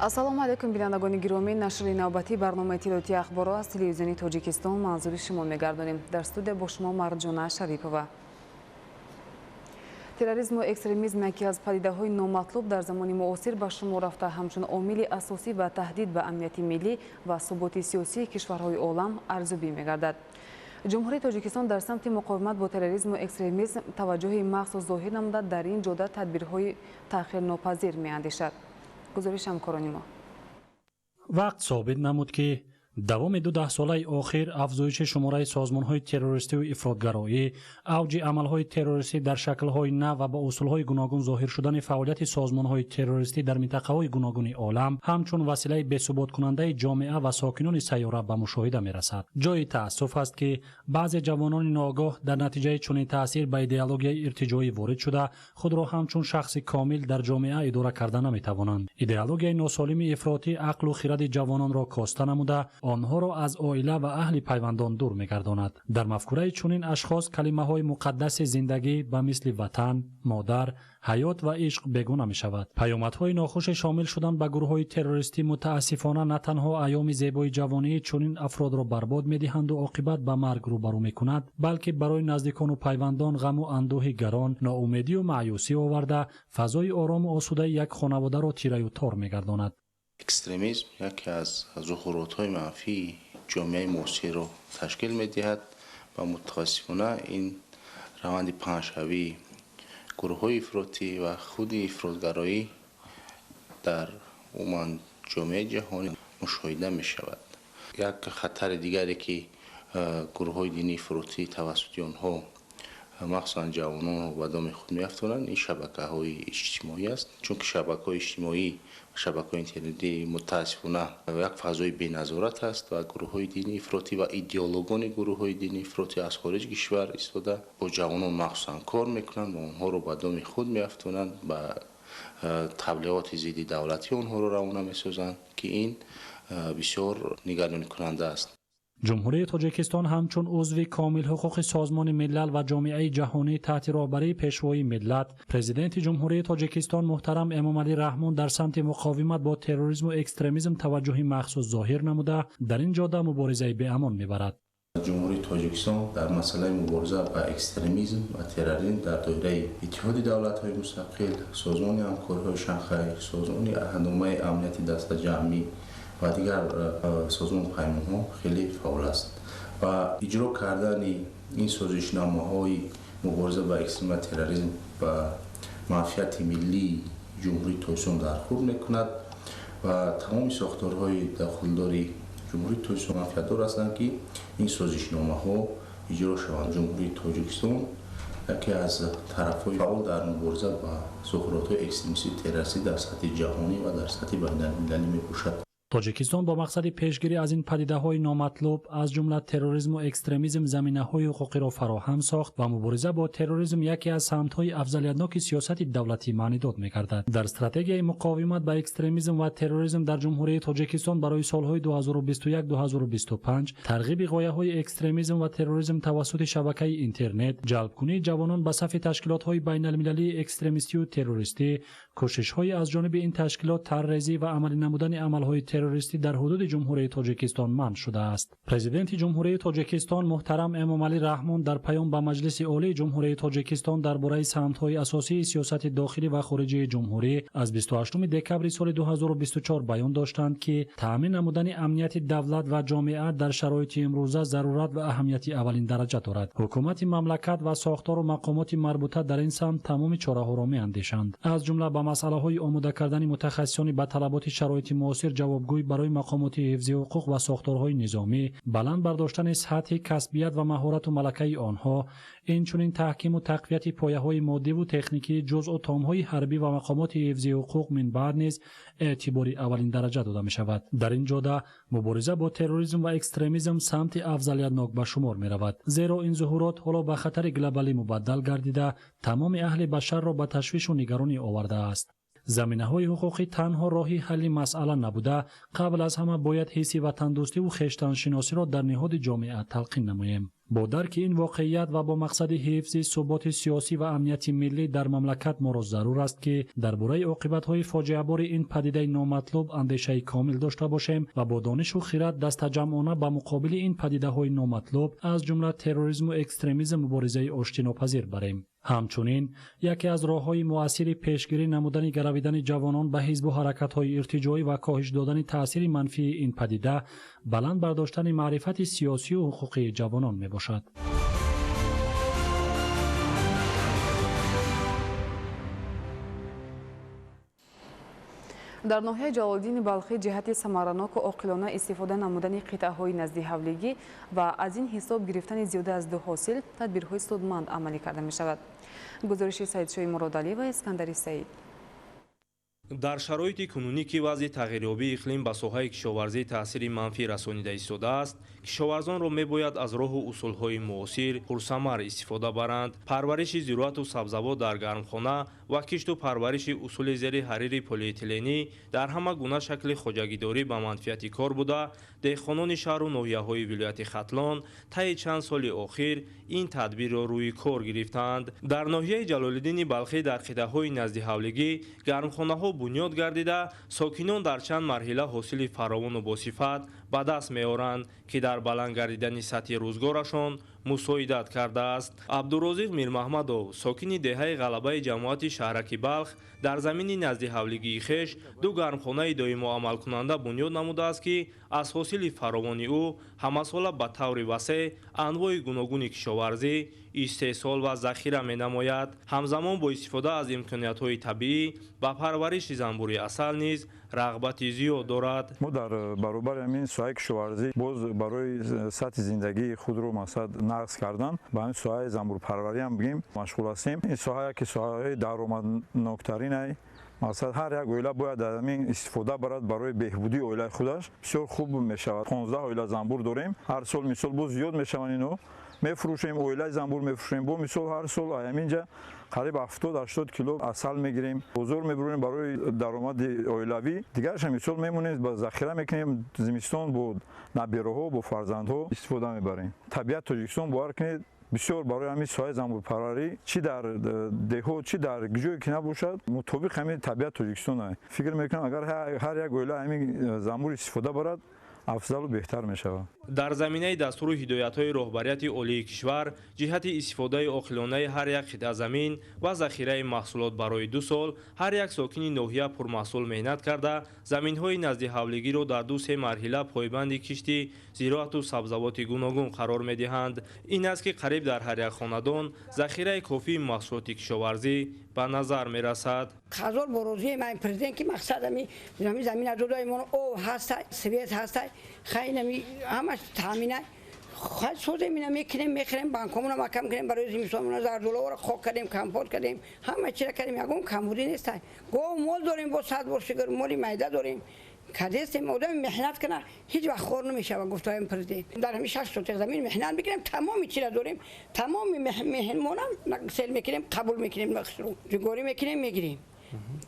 ассалому алайкум бинандагони гиромӣ, нашри навбатӣ барномаи иттилоъотии ахборот аз телевизиони Тоҷикистон манзури шумо мегардонем. Дар студия бо шумо Марҷона Шарипова. терроризму экстремизм яке аз падидаҳои номатлуб дар замони муосир ба шумор рафта, ҳамчун омили асосӣ ва таҳдид ба амнияти миллӣ ва суботи сиёсии кишварҳои олам арзёбӣ мегардад. ҷумҳурии Тоҷикистон дар самти муқовимат бо терроризму экстремизм таваҷҷӯҳи махсус зоҳир намуда, дар ин ҷода тадбирҳои таъхирнопазир меандешад. гузориш ҳамкорони мо. вақт собит намуд ки давоми 12 солаи охир афзоиши шумораи созмонҳои террористиву ифротгароӣ, авҷи амалҳои террористӣ дар шаклҳои нав ва бо усулҳои гуногун зоҳир шудани фаъолияти созмонҳои террористӣ дар минтақаҳои гуногуни олам ҳамчун василаи бесуботкунандаи ҷомеа ва сокинони сайёра ба мушоҳида мерасад. ҷои таассуф аст ки баъзе ҷавонони ногоҳ дар натиҷаи чунин таъсир ба идеологияи иртиҷоӣ ворид шуда, худро ҳамчун шахси комил дар ҷомеа идора карда наметавонанд. идеологияи носолими ифротӣ ақлу хиради ҷавононро коста намуда, онҳоро аз оила ва аҳли пайвандон дур мегардонад. дар мафкураи чунин ашхос калимаҳои муқаддаси зиндагӣ ба мисли ватан, модар, ҳаёт ва ишқ бегуна мешавад. паёмадҳои нохуши шомил шудан ба гурӯҳҳои террористӣ мутаассифона на танҳо айёми зебои ҷавонии чунин афродро барбод медиҳанду оқибат ба марг рӯбарӯ мекунад, балки барои наздикону пайвандон ғаму андӯҳи гарон, ноумедию маъюсӣ оварда, фазои орому осудаи як хонаводаро тираю тор мегардонад. экстремизм яке аз зуҳуротҳои манфии ҷомеаи муосирро ташкил медиҳад ва мутаассифона ин раванди паҳншавии гурӯҳҳои ифротӣ ва худи ифротгароӣ дар умуман ҷомеаи ҷаҳонӣ мушоҳида мешавад. як хатари дигаре ки гурӯҳҳои динии ифротӣ тавассути онҳо махсусан ҷавононро ба доми худ меафтонанд, ин шабакаҳои иҷтимоӣ аст, чунки шабакаҳои иҷтимоӣ ва шабакаҳои интернетӣ мутаассифона як фазои беназорат аст ва гурӯҳҳои динии ифротӣ ва идеологони гурӯҳҳои динии ifротӣ аз хориҷи кишвар истода бо ҷавонон махсусан кор мекунанд ва онҳоро ба доми худ меафтонанд, ба таблиғоти зидди давлатӣ онҳоро равона месозанд, ки ин бисёр нигаронкунанда аст. ҷумҳурии Тоҷикистон ҳамчун узви комилҳуқуқи созмони милал ва ҷомеаи ҷаҳонӣ таҳти роҳбарии пешвои миллат, президенти ҷумҳурии Тоҷикистон муҳтарам Эмомалӣ Раҳмон дар самти муқовимат бо терроризму экстремизм таваҷҷӯҳи махсус зоҳир намуда, дар ин ҷода муборизаи беамон мебарад. ҷумҳурии Тоҷикистон дар масъалаи мубориза ба экстремизм ва терроризм дар доираи иттиҳоди давлатҳои мустақил, созмони ҳамкориҳои Шанхай, созмони аҳдномаи амнияти дастаҷамъӣ ва дигар созмон паймонҳо хеле фаъол аст ва иҷро кардани ин созишномаҳои мубориза ба экстремизм ва терроризм ба манфиати миллии ҷумҳурии Тоҷикистон дархӯрд мекунад ва тамоми сохторҳои дахолдори ҷумҳурии Тоҷикистон манфиатдор ҳастанд ки ин созишномаҳо иҷро шаванд. ҷумҳурии Тоҷикистон яке аз тарафҳои фаъол дар мубориза ба зуҳуротҳои экстремистӣ террористӣ дар сатҳи ҷаҳонӣ ва дар сатҳи байналмилалӣ мебошад. тоҷикистон бо мақсади пешгирӣ аз ин падидаҳои номатлуб, аз ҷумла терроризму экстремизм, заминаҳои ҳуқуқиро фароҳам сохт ва мубориза бо терроризм яке аз самтҳои афзалиятноки сиёсати давлатӣ маънидод мегардад. дар стратегияи муқовимат ба экстремизм ва терроризм дар ҷумҳурии Тоҷикистон барои солҳои 2021-2025 тарғиби ғояҳои экстремизм ва терроризм тавассути шабакаи интернет, ҷалбкунии ҷавонон ба сафи ташкилотҳои байналмилалии экстремистию террористӣ, кӯшишҳои аз ҷониби ин ташкилот таррезӣ ва амалӣ намудани амалҳои террористӣ дар ҳудуди ҷумҳурии Тоҷикистон манъ шудааст. президенти ҷумҳурии Тоҷикистон муҳтарам Эмомалӣ Раҳмон дар паём ба Маҷлиси олии ҷумҳурии Тоҷикистон дар бораи самтҳои асосии сиёсати дохилӣ ва хориҷии ҷумҳурӣ аз 28 декабри соли 2024 баён доштанд ки таъмин намудани амнияти давлат ва ҷомеа дар шароити имрӯза зарурат ва аҳамияти аввалин дараҷа дорад. ҳукумати мамлакат ва сохтору мақомоти марбута дар ин самт тамоми чораҳоро меандешанд, аз ҷумла ба масъалаҳои омода кардани мутахассисони ба талаботи шароити муосир ҷавобгӯй барои мақомоти ҳифзи ҳуқуқ ва сохторҳои низомӣ, баланд бардоштани сатҳи касбият ва маҳорату малакаи онҳо, инчунин таҳкиму тақвияти пояҳои моддиву техникии ҷузъу томҳои ҳарбӣ ва мақомоти ҳифзи ҳуқуқ минбаъд низ эътибори аввалин дараҷа дода мешавад. дар ин ҷода мубориза бо терроризм ва экстремизм самти афзалиятнок ба шумор меравад, зеро ин зуҳурот ҳоло ба хатари глобалӣ мубаддал гардида тамоми аҳли башарро ба ташвишу нигаронӣ овардааст. زمینه‌های حقوقی تنها راهی حل مسئله نبوده، قبل از همه باید حس وطن‌دوستی و خویشتن‌شناسی را در نهاد جامعه تلقین نماییم. با درک این واقعیت و با مقصد حفظ ثبات سیاسی و امنیت ملی در مملکت ما را ضرور است که درباره عاقبت‌های فاجعه بار این پدیده نامطلوب اندیشه کامل داشته باشیم و با دانش و خرد دست جمعانه به مقابل این پدیده‌های نامطلوب از جمله تروریسم و اکستریمیسم مبارزه آشتی‌ناپذیر بریم. همچنین یکی از راه‌های مؤثر پیشگیری نمودن گرویدن جوانان به حزب و حرکت‌های ارتجاعی و کاهش دادن تأثیر منفی این پدیده بلند برداشتن معرفت سیاسی و حقوقی جوانان میباشد. در ناحیه جلال‌الدین بلخی جهت ثمرناک و عاقلانه استفاده نمودن قطعه‌های نزد حولگی و از این حساب گرفتن زیاده از 2 حاصل تدبیرهای سودمند عملی کرده می شود. گزارش سعیدشاه مرادعلی و اسکندری سعید. در شرایط کنونی که وضع تغییریابی اقلیم به ساحه کشاورزی تاثیر منفی رسانیده ایستاده است، کشاورزان را میباید از راه و اصولهای معاصر پرثمر استفاده برند. پرورش زراعت و سبزوات در گرمخانه و کشت و پرورش اصول زیر حریر پلی‌اتیلنی در همه گونه شکل خواجگیداری به منفعت کار بوده، دهقانان شهر و ناحیه‌های ولایت ختلان طی چند سال اخیر این تدبیر را روی کار گرفتند. در ناحیه جلال‌الدین بلخی در قطعه‌های نزد حولگی گرمخانه‌ها بنیاد گردیده، ساکنان در چند مرحله حاصل فراوان و باصفت به دست می‌آورند که در بلند گردیدن سطح روزگارشان مساعدت کرده است. عبدالرازق میرمحمدов ساکن دهه غلبه جماعت شهرک بلخ در زمین نزد حولگی خویش 2 گرمخانه دائم عمل کننده بنیاد نموده است که از حاصل فراوان او همساله به طور وسیع انواع گوناگون کشاورزی استحصال و ذخیره می‌نماید. همزمان با استفاده از امکانیت‌های طبیعی و پرورش زنبور عسل نیز رغبت زیاد دارد. ما در برابر همین ساحه کشاورزی باز برای سطح زندگی خود رو مقصد نقص کردن به همین ساحه زنبور پروری هم بگیم مشغول هستیم. این ساحه که ساحه درآمدناکترین است، مقصد هر یک اویله باید از همین استفاده برد برای بهبودی اویله خودش. بسیار خوب میشود. 15 اویله زنبور داریم. هر سال مثال باز زیاد میشوند اینو میفروشیم. اویله زنبور میفروشیم. با مثال هر سال همینجا قریب 70-80 کیلو عسل میگیریم. بازار میبریم برای درآمد اویلوی. دیگرش هم مثال میمونیم با ذخیره میکنیم. زمستان با نبیرها با فرزندها استفاده میبریم. طبیعت تاجیکستان باور کنید بسیار برای همین ساحه زنبور پروری چی در دهو چی در گجوی که نباشد مطابق همین طبیعت تاجیکستان است. فکر میکنم اگر هر یک اویله همین زنبور استفاده برد افضل و بهتر می شود. در زمینه دستور و هدایت‌های رهبریت عالی کشور جهت استفاده عاقلانه هر یک قطعه زمین و ذخیره محصولات برای 2 سال هر یک ساکن ناحیه پرمحصول مهنت کرده زمین‌های نزد حولگی را در 2-3 مرحله پایبند کشتی زراعت و سبزوات گوناگون قرار می‌دهند. این است که قریب در هر یک خاندان ذخیره کافی محصولات کشاورزی به نظر می‌رسد. خزار بروزی من پرزیدنت که مقصد زمین از جدای ما او هست سویت هست خیلی همش تامینه خود سوزه میکنیم میخریم بانکمون رو کم کنیم برای زمستون $1000 خوک کردیم کمپوت کردیم همه چی کردیم یگون کمبودی نیست. گو مول داریم با 100 ورشگر مولی میده داریم کدیستیم آدم محنت کنه هیچ وقت خور نمیشه و گفتایم پرزیدنت در همین 6 سوت زمین محنت میکنیم تمام چی را داریم تمام مهمونم سیل میکنیم قبول میکنیم مخصوص جگوری میکنیم میگیریم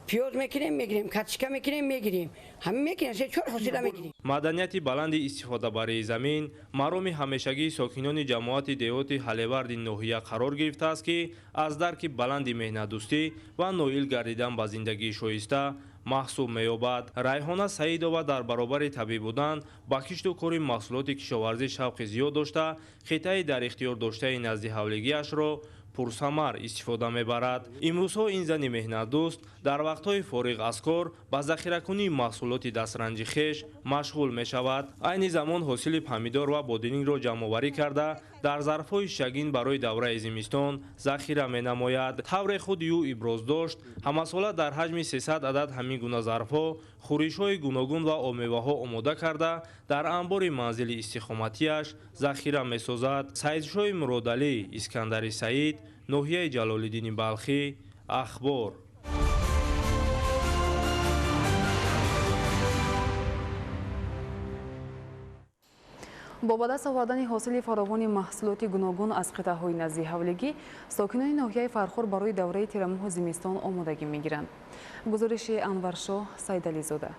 پیاز میکنیم میگیریم کچکه میکنیم میگیریم همه میکنیم 3-4 حاصل میگیریم. مدنیت بلند استفاده برای زمین مرام همیشگی ساکنان جماعت دیوت حلورد ناحیه قرار گرفته است که از درک بلند مهنت دوستی و نویل گردیدن به زندگی شایسته محسوب می‌یابد. ریحانه سعیدова در برابر طبیعی بودن با کشت و کار محصولات کشاورزی شوق زیاد داشته خطه در اختیار داشته نزد حولگیش را پرثمر استفاده میبرد. امروزها این زن مهنت دوست در وقتهای فارغ از کار با ذخیره‌کنی محصولات دسترنج خویش مشغول می شود. عین زمان حاصل پمیدار و بادرنگ را جمع‌آوری کرده در ظرف‌های شگین برای دوره زمستان ذخیره می نماید. طور خود او ابراز داشت همساله در حجم 300 عدد همین گونه ظرف‌ها خورش‌های گوناگون و میوه‌ها آماده کرده در انبار منزل استقامتیش ذخیره می‌سازد. سعیدشاه مرادعلی، اسکندری سعید، ناحیه جلال‌الدین بلخی، اخبار. با به دست آوردن حاصل فراوان محصولات گوناگون از قطعه‌های نزدیک حولگی، ساکنان ناحیه فرخور برای دوره تیر ماه زمستان آمادگی می‌گیرند. گزارش انورشاه سیدعلی زاده.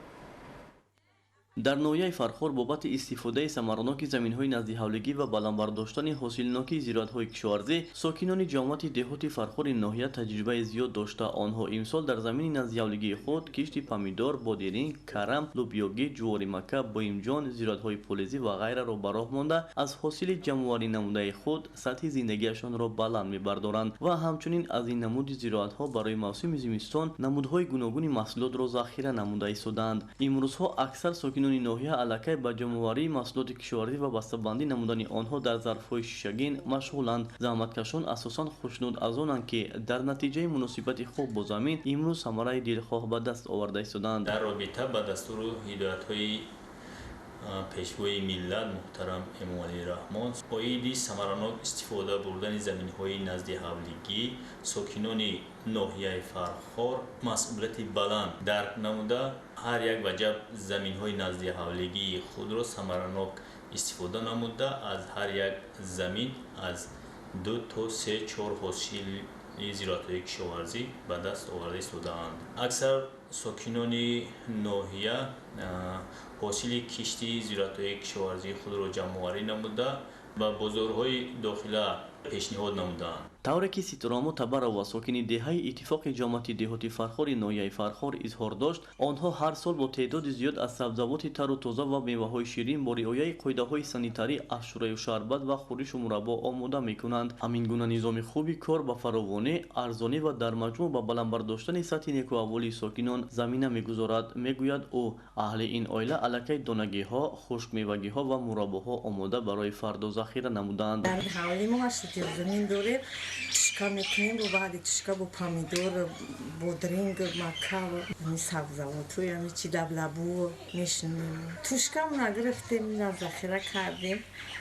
در ناحیه فرخور بابت استفاده ثمرناک زمین‌های نزدیک حولگی و بلندبرداشتن حاصلناکی زراعت‌های کشاورزی، ساکنان جامعه دهاتی فرخور ناحیه تجربه زیاد داشته. آنها امسال در زمین نزدیک حولگی خود کشت پامیدور، بادرینگ، کرم، لوبیاگی، جواری مکه، بایمجان، زراعت‌های فلزی و غیره را به راه مانده از حاصل جمع‌آوری نموده خود سطح زندگیشان را بلند می‌بردارند و همچنین از این نمود زراعت‌ها برای موسم زمستان نمودهای گوناگون محصولات را ذخیره نموده ایستادند. امروزها اکثر ساکنان ناحیه علاقه به جمع‌آوری محصولات کشاورزی و بسته‌بندی نمودن آنها در ظرف‌های شیشگین مشغولند. زحمتکشان اساساً خوشنود از آنند که در نتیجه مناسبت خوب با زمین امروز ثمره دلخواه به دست آورده ایستادند. در رابطه با دستور هدایت‌های پیشوای ملت محترم امامعلی رحمان باید ثمرناک استفاده بردن زمین‌های نزدیک حولگی ساکنان ناحیه فرخور مسئولیت بلند درک نموده هر یک وجب زمین‌های نزدیک حولگی خود را ثمرناک استفاده نموده از هر یک زمین از 2 تا 3 4 حاصل زراعت‌های کشاورزی به دست آورده ایستاده‌اند. اکثر ساکنان ناحیه حاصل کشتی زراعت‌های کشاورزی خود را جمع‌آوری نموده و بازارهای داخله پیشنهاد نمودند. طوری که سترامو تبر و ساکنی دهه اتفاق جامعه دهاتی فرخور ناحیه فرخور اظهار داشت آنها هر سال با تعداد زیاد از سبزیجات تر و تازه و میوه‌های شیرین با رعایت قاعده‌های سانیتاری از شورای و شربت و خورش و مربا آماده می‌کنند. همین گونه نظام خوبی کار با فراوانی، ارزانی و در مجموع با بلند برداشتن سطح نیکوحوالی ساکنان زمینه می‌گذارد. میگوید او اهل این عائله علاقه دانگی‌ها، خشک میوگی‌ها و مرباها آماده برای فردا ذخیره نمودند. در حوالی ما زمین داریم تشکا میکنیم و بعد تشکا با پامیدور بادرینگ مکه و این سبزیجات و چی لبلبو میشنیم تشکا مون گرفتیم اینا ذخیره کردیم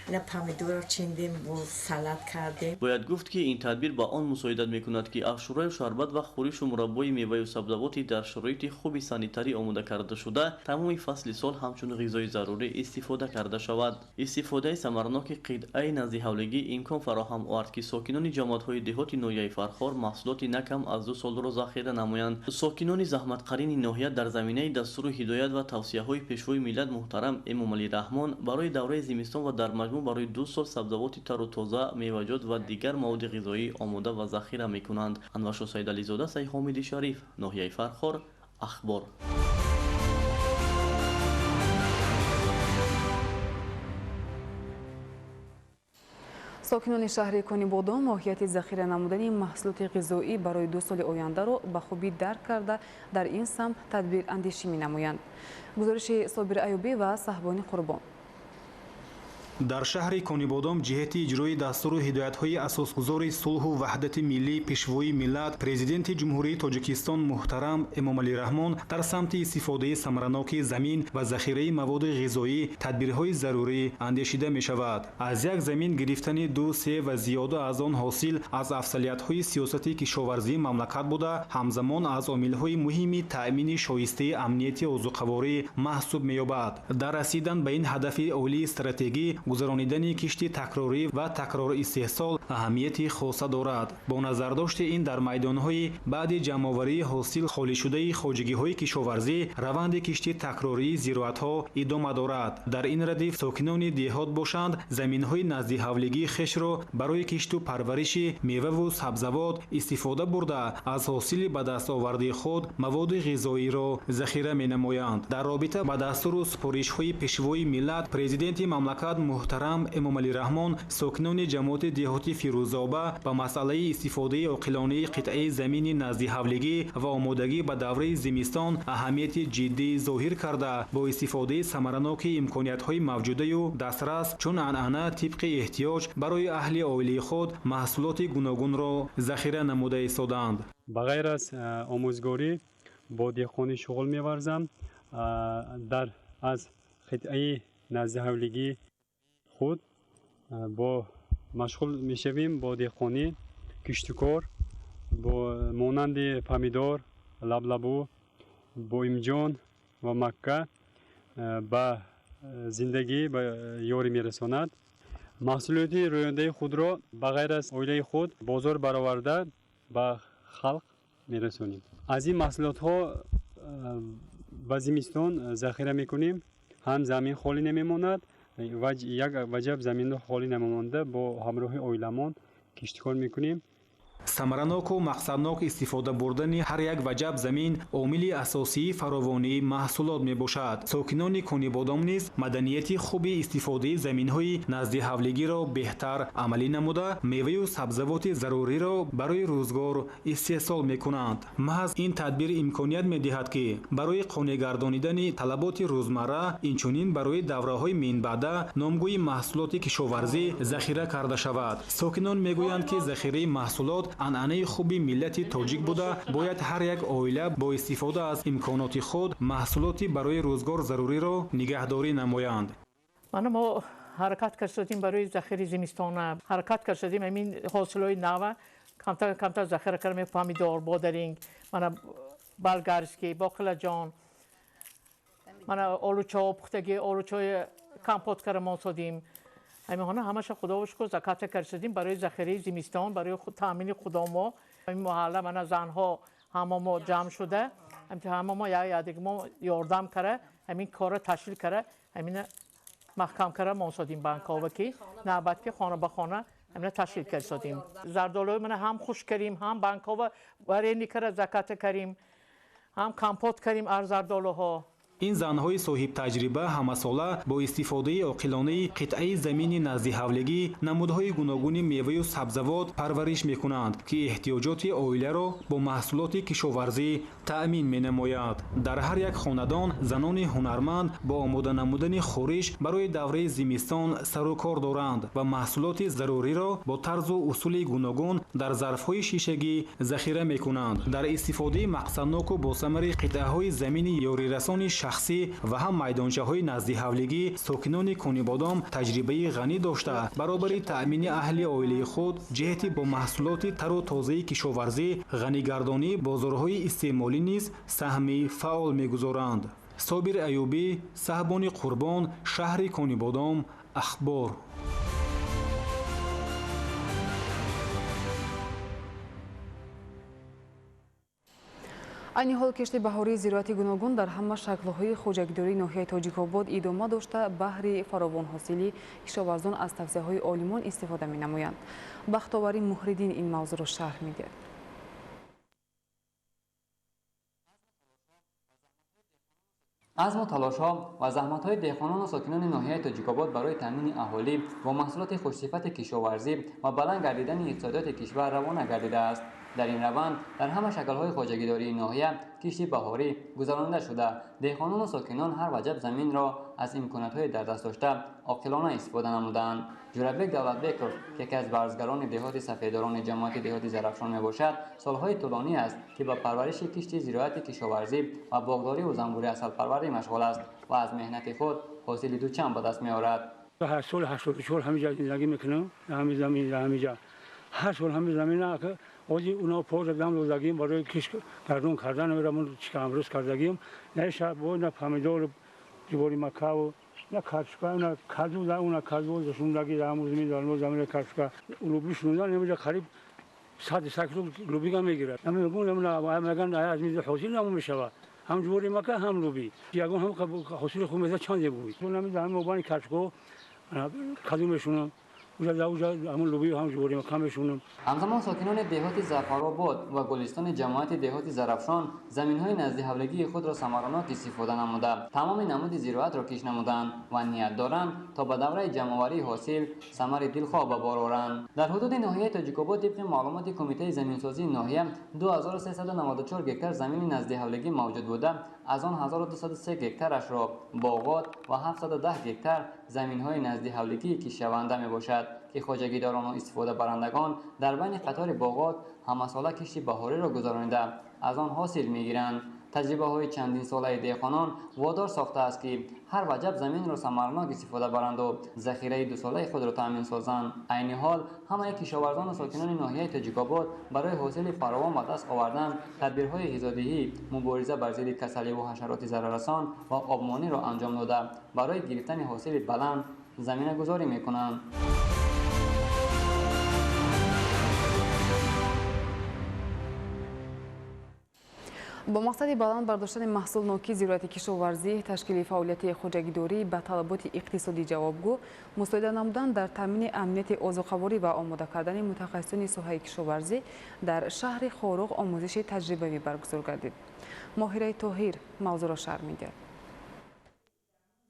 اینا پامیدور چیندیم و سالاد کردیم. باید گفت که این تدبیر با آن مساعدت میکند که افشورای شربت و خورش و مربای میوه و سبزیجاتی در شرایط خوبی سانیتاری آماده کرده شده تمام فصل سال همچون غذای ضروری استفاده کرده شود. استفاده ثمرناک قطعه نزدیک حولگی امکان فراهم آورد که ساکنان جماعت‌های دهاتی ناحیه فرخور محصولات نکم از 2 سال را ذخیره نمایند. ساکنان زحمت‌قرین ناحیه در زمینه دستور هدایت و توصیه‌های پیشوای ملت محترم امامعلی رحمان برای دوره زمستان و در مجموع برای 2 سال سبزیجات تر و تازه، میوه‌جات و دیگر مواد غذایی آماده و ذخیره می‌کنند. انورشاه سیدعلی زاده، سید حامد شریف، ناحیه فرخور، اخبار. ساکنان شهر کنیبادان ماهیت ذخیره نمودن محصولات غذایی برای 2 سال آینده را به خوبی درک کرده در این سمت تدبیر اندیشی می‌نمایند. گزارش صابر ایوبی و صحبانی قربان. در شهر کنیبادام جهت اجرای دستور هدایت‌های اساسگذار صلح و وحدت ملی پیشوای ملت پرزیدنت جمهوری تاجیکستان محترم امامعلی رحمان در سمت استفاده ثمرناک زمین و ذخیره مواد غذایی تدبیرهای ضروری اندیشیده می‌شود. از یک زمین گرفتن 2 3 و زیاده از آن حاصل از افضلیت‌های سیاسی کشاورزی مملکت بوده همزمان از عامل‌های مهم تأمین شایسته امنیت عضوقواری محسوب می‌یابد. در رسیدن به این هدف عالی استراتژی گذرانیدن کشتی تکراری و تکرار استحصال اهمیت خاصه دارد. با نظرداشت این در میدانهای بعد جمع‌آوری حاصل خالی شده خواجگی‌های کشاورزی روند کشتی تکراری زراعت‌ها ادامه دارد. در این ردیف ساکنان دهات باشند زمین‌های نزدیک حولگی خش را برای کشت و پرورش میوه و سبزیجات استفاده برده از حاصل به دست آورده خود مواد غذایی را ذخیره می‌نمایند. در رابطه با دستور و سپارش‌های پیشوای ملت پرزیدنت مملکت محترم امامعلی رحمان ساکنان جماعت دهاتی فیروزآباد با مسئله استفاده عاقلانه قطعه زمین نزدیک حولگی و آمادگی به دوره زمستان اهمیت جدی ظاهر کرده با استفاده ثمرناک امکانیت‌های موجوده و دسترس چون عنعنه طبق احتیاج برای اهل عائله خود محصولات گوناگون را ذخیره نموده ایستادند. بغیر از آموزگاری با دهقانی شغل می‌ورزم در از قطعه نزدیک حولگی خود با مشغول میشویم با دهقانی کشتکار با مانند پامیدور، لبلبو، بایمجان و مکه با زندگی به یاری میرساند. محصولات روینده خود را بغیر از اویله خود بازار برآورده به خلق میرسانیم. از این محصولات ها به زمستان ذخیره میکنیم. هم زمین خالی نمیماند و یک وجب زمین خالی نمیمانده با همراه اویلمان کشتکار میکنیم. ثمرناک و مقصدناک استفاده بردن هر یک وجب زمین عامل اساسی فراوانی محصولات می باشد. ساکنان کنی بادام نیز مدنیت خوبی استفاده زمین‌های نزد حولگی را بهتر عملی نموده میوه و سبزیجات ضروری را برای روزگار استحصال می‌کنند. محض این تدبیر امکانیت می‌دهد که برای قانع گردانیدن طلبات روزمره اینچنین برای دوره‌های منبعده نامگوی محصولات کشاورزی ذخیره کرده شود. ساکنان می‌گویند که ذخیره محصولات عنعنه خوبی ملت تاجیک بوده باید هر یک عائله با استفاده از امکانات خود محصولاتی برای روزگار ضروری را نگهداری نمایند. ما حرکت کردیم برای ذخیره زمستانه حرکت کردیم همین حاصلای نو کمتر ذخیره کردیم پامیدور بادرینگ بلگرسکی باقلاجان آلوچا پختگی آلوچای کمپوت کردیم سادیم همین همش خدا و شکر زکات کردیم برای ذخیره زمستان برای تامین خدا ما این محله من زنها همه جمع شده همه یا دیگه ما یاردم کرده همین کار تشکیل کرده همین محکم کرده ما سادیم بانک‌ها که نوبت که خانه به خانه همین تشکیل کردیم زردالو من هم خوش کردیم هم بانک‌ها برای نیکره زکات کردیم هم کمپوت کردیم از زردالوها. این زنهای صاحب تجربه همساله با استفاده عاقلانه قطعه زمین نزد حولگی نمودهای گوناگون میوه و سبزیجات پرورش میکنند که احتیاجات عائله را با محصولات کشاورزی تأمین مینماید. در هر یک خاندان زنان هنرمند با آماده نمودن خورش برای دوره زمستان سر و کار دارند و محصولات ضروری را با طرز و اصول گوناگون در ظرفهای شیشگی ذخیره میکنند. در استفاده مقصدناک و با ثمر قطعه‌های زمین یاری رسان شخصی و هم میدانچه‌های نزد حولگی ساکنان کنی بادام تجربه غنی داشته برابر تأمین اهل عائله خود جهتی با محصولات تر و تازه کشاورزی غنیگردانی بازارهای استعمالی نیز سهمی فعال می‌گذارند. صابر ایوبی، صاحبان قربان، شهر کنی بادام، اخبار. این حال کشت بهاری زراعتی گوناگون در همه شکل‌های خوجکداری ناحیه تاجیک‌آباد ادامه داشته بهره فراوان حاصلی کشاورزان از توصیه‌های عالمان استفاده می‌نمایند. بختاوری محردین این موضوع را شرح می‌دهد. عزم و تلاش‌ها و زحمت‌های دهقانان و ساکنان ناحیه تاجیک‌آباد برای تامین اهالی با محصولات خوش‌صفت کشاورزی و بلند گردیدن اقتصادیات کشور روانه گردیده است. در این روند در همه شکل‌های خوجه‌گیری ناحیه کشت بهاری گذرانده شده دهقانان و ساکنان هر وجب زمین را از امکانات‌های در دست داشته عاقلانه استفاده نمودند. جورابک دولتبکر که یکی از برزگران دهات سفیداران جماعت دهات زرافشان میباشد سالهای طولانی است که با پرورش کشت زراعت کشاورزی و باغداری و زنبور عسل پروری مشغول است و از مهنت خود حاصل دوچند به دست می‌آورد. هر سال 84 همینجا زندگی میکنم همین زمین همینجا هر سال همین زمین که اوجی اونا پوز دادم روزگیم برای کش گردون کردن میرم چیکار امروز کردگیم نه شب و نه پامیدور جوری مکاو نه کاشکا نه کادو نه اونا کادو زندگی راموز میدارم زمین کاشکا لوبی شوندن نمیشه قریب 100 کیلو لوبی گام میگیره من میگم نه میگن از میز حاصل نمیشه هم جوری مکا هم لوبی یگون هم حاصل خوب میشه چند بود تو نمیدونم موبایل کاشکو کادو میشونم همون لوبی هم جوری مکانشون. همزمان ساکنان دهات ظفرآباد و گلستان جماعت دهات زرافشان زمین‌های نزد حولگی خود را ثمرناک استفاده نموده تمام نمود زراعت را کش نمودند و نیت دارند تا به دوره جمع‌آوری حاصل ثمر دلخواه به بار آورند. در حدود ناحیه تاجیک‌آباد طبق معلومات کمیته زمین‌سازی ناحیه 2394 گکتار زمین نزد حولگی موجود بوده از آن 1203 گکتارش را باغات و 710 گکتار زمین‌های نزد حولگی کشاونده میباشد که خوجه‌گیران و استفاده برندگان در بین قطار باغات همساله کشت بهاری را گذرانیده از آن حاصل میگیرند. تجربه‌های چندین ساله دهقانان وادار ساخته است که هر وجب زمین را ثمرناک استفاده برند و ذخیره 2 ساله خود را تامین سازند. عین حال همه کشاورزان و ساکنان ناحیه تاجیک‌آباد برای حاصل فراوان به دست آوردن تدبیرهای غذادهی، مبارزه بر ضد کسلی و حشرات ضرررسان و آبمانی را انجام داده برای گرفتن حاصل بلند زمینه گذاری می‌کنند. با مقصد بلند برداشتن محصول نوکی زراعتی کشاورزی، تشکیل فعالیت خوجگیداری به طلبات اقتصادی جوابگو، مساعده نمودن در تامین امنیت آذوقه‌واری و آماده کردن متخصصان ساحه کشاورزی در شهر خاروق آموزش تجربوی برگزار گردید. ماهره طاهر موضوع را شرح می‌دهد.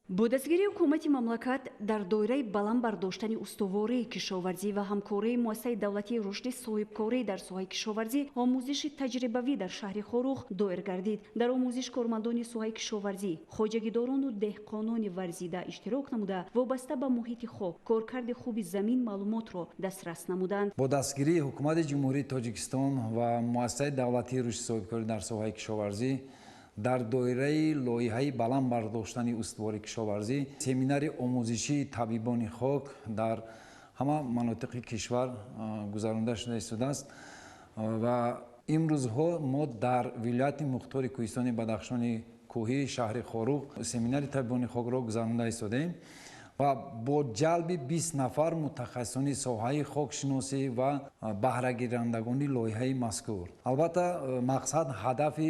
با دستگیری حکومت مملکت در دایره بلند برداشتن استواری کشاورزی و همکاری مؤسسه دولتی رشد صاحبکاری در ساحه کشاورزی آموزش تجربوی در شهر خاروق دایر گردید. در آموزش کارمندان ساحه کشاورزی، خوجگیداران و دهقانان ورزیده اشتراک نموده وابسته به محیط خاک، کارکرد خوب زمین معلومات را دسترس نمودند. با دستگیری حکومت جمهوری تاجیکستان و مؤسسه دولتی رشد صاحبکاری در ساحه کشاورزی در دایره لایحه بلند برداشتن استواری کشاورزی سمینار آموزشی طبیبان خاک در همه مناطق کشور گذرانده شده است و امروزها ما در ولایت مختار کوهستان بدخشان کوهی شهر خاروق سمینار طبیبان خاک را گذرانده ایستادیم و با جلب 20 نفر متخصصان ساحه خاکشناسی و بهره گیرندگان لایحه مذکور. البته مقصد هدف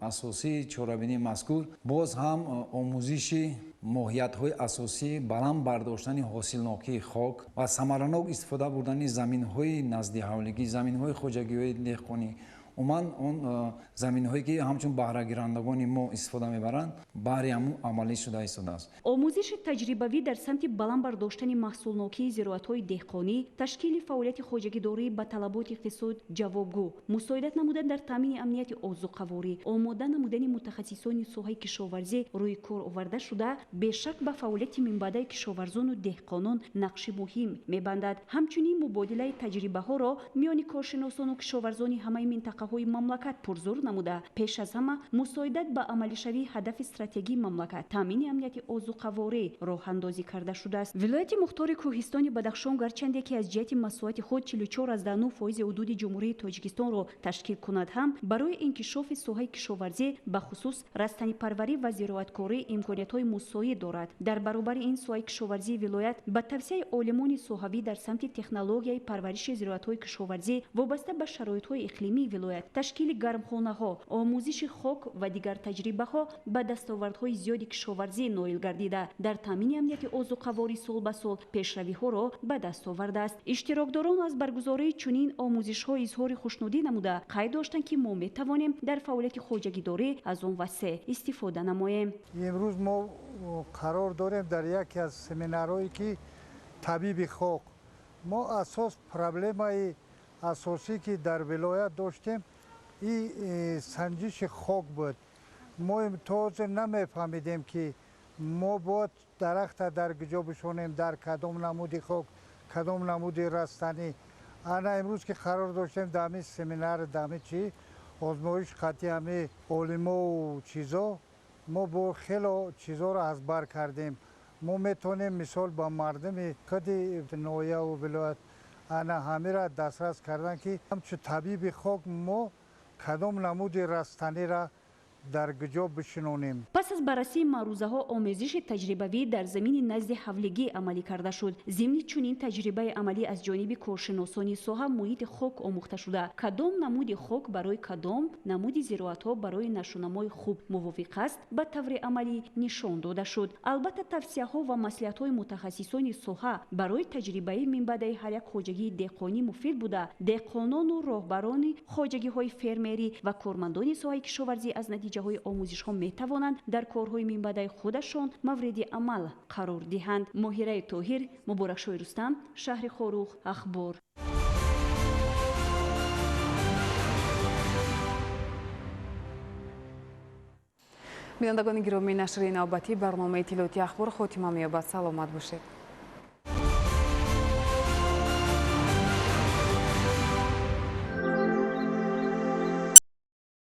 اساسی چاره‌بینی مذکور باز هم آموزش ماهیت‌های اساسی بلند برداشتن حاصلناکی خاک و ثمرناک استفاده بردن زمین‌های نزد حولگی، زمین‌های خوجگی‌های دهقانی، عموما اون زمین‌هایی که همچون بهره گیرندگان ما استفاده می‌برند بهره عملی شده است. آموزش تجربوی در سمت بلند برداشتن محصولناکی زراعت‌های دهقانی، تشکیل فعالیت خوجگیداری به طلبات اقتصاد جوابگو، مساعدت نمودن در تامین امنیت آذوقه‌واری، آماده نمودن متخصصان ساحه کشاورزی روی کار آورده شده بیشک به فعالیت منبع کشاورزان و دهقانان نقش مهم می‌بندد. همچنین مبادله تجربه‌ها را میان کارشناسان و کشاورزان همه منطقه های مملکت پرزور نموده پیش از همه مساعدت به عملی شوی هدف استراتژی مملکت تامین امنیت آذوقه‌واری راه اندازی کرده شده است. ولایت مختار کوهستان بدخشان گرچند که از جهت مساحت خود 44.9% حدود جمهوری تاجیکستان را تشکیل کند هم برای انکشاف ساحه کشاورزی به خصوص رستنی پروری و زراعتکاری امکانات‌های مساعد دارد. در برابر این ساحه کشاورزی ولایت به توسعه عالمان ساحوی در سمت تکنولوژی پرورش زراعت‌های کشاورزی وابسته به شرایط‌های اقلیمی ولایت تشکیل گرمخانه‌ها، آموزش خاک و دیگر تجربه‌ها به دستاوردهای زیادی کشاورزی نائل گردیده در تامین امنیت آذوقه‌واری سال به سال پیشروی‌ها را به دست آورده است. اشتراکداران از برگزاری چنین آموزش‌ها اظهار خوشنودی نموده قید داشتند که ما می‌توانیم در فعالیت خوجگیداری از آن وسیع استفاده نماییم. امروز ما قرار داریم در یکی از سمینارهایی که طبیب خاک ما اساس پرابلمای اساسی که در ولایت داشتیم این سنجش خاک بود. ما تازه نمیفهمیدیم که ما باید درخت در کجا بشونیم، در کدام نمود خاک، کدام نمود رستنی. انا امروز که قرار داشتیم دمی سمینار دمی چی آزمایش قطعی همه علما و چیزا ما با خیلی چیزا رو از بر کردیم. ما میتونیم مثال با مردم کدی نویا و ولایت انا همه را دسترس کردن که همچون طبیب خاک ما کدام نمود رستنی را در کجا بشنونیم. پس از بررسی معروضه ها آموزش تجربوی در زمین نزد حولگی عملی کرده شد. ضمن چنین تجربه عملی از جانب کارشناسان ساحه محیط خاک آموخته شده. کدام نمود خاک برای کدام نمود زراعت ها برای نشونمای خوب موافق است به طور عملی نشان داده شد. البته توصیه ها و مصلحت های متخصصان ساحه برای تجربه منبع هر یک خوجگی دهقانی مفید بوده. دهقانان و راهبران خوجگی های فرمری و کارمندان ساحه کشاورزی از نتیجه های آموزش ها می توانند در کارهای منبع خودشان مورد عمل قرار دهند. ماهره طاهر، مبارکشاه رستم، شهر خاروق، اخبار. بینندگان گرامی، نشر نوبتی برنامه اطلاعاتی اخبار خاتمه می‌یابد. سلامت باشید.